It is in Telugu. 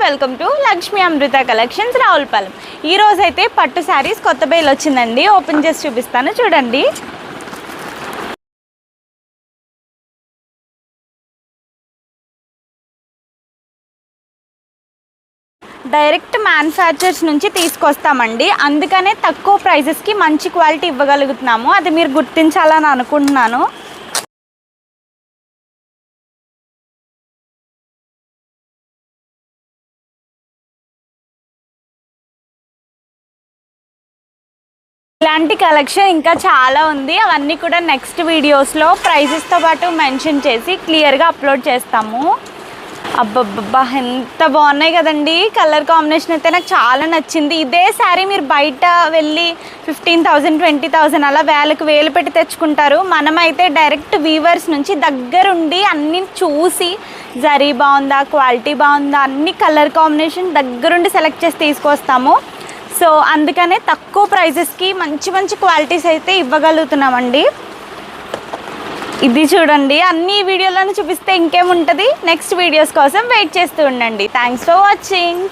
Welcome to Lakshmi Amrutha collections Ravulapalem. ఈ రోజు అయితే పట్టు శారీస్ కొత్త బేల్ వచ్చిందండి. ఓపెన్ చేసి చూపిస్తాను చూడండి. డైరెక్ట్ మ్యానుఫ్యాక్చర్స్ నుంచి తీసుకొస్తామండి. అందుకనే తక్కువ ప్రైజెస్కి మంచి క్వాలిటీ ఇవ్వగలుగుతున్నాము. అది మీరు గుర్తించాలని అనుకుంటున్నాను. ఇలాంటి కలెక్షన్ ఇంకా చాలా ఉంది. అవన్నీ కూడా నెక్స్ట్ వీడియోస్లో ప్రైజెస్తో పాటు మెన్షన్ చేసి క్లియర్గా అప్లోడ్ చేస్తాము. అబ్బబ్బబ్బా ఎంత బాగున్నాయి కదండి. కలర్ కాంబినేషన్ అయితే నాకు చాలా నచ్చింది. ఇదే శారీ మీరు బయట వెళ్ళి 15,000 20,000 అలా వేలు పెట్టి తెచ్చుకుంటారు. మనమైతే డైరెక్ట్ వీవర్స్ నుంచి దగ్గరుండి అన్నీ చూసి జరీ బాగుందా, క్వాలిటీ బాగుందా, అన్ని కలర్ కాంబినేషన్ దగ్గరుండి సెలెక్ట్ చేసి తీసుకొస్తాము. సో అందుకనే తక్కువ ప్రైజెస్కి మంచి మంచి క్వాలిటీస్ అయితే ఇవ్వగలుగుతున్నామండి. ఇది చూడండి, అన్ని వీడియోలను చూపిస్తే ఇంకేముంటుంది. నెక్స్ట్ వీడియోస్ కోసం వెయిట్ చేస్తూ ఉండండి. Thanks for watching.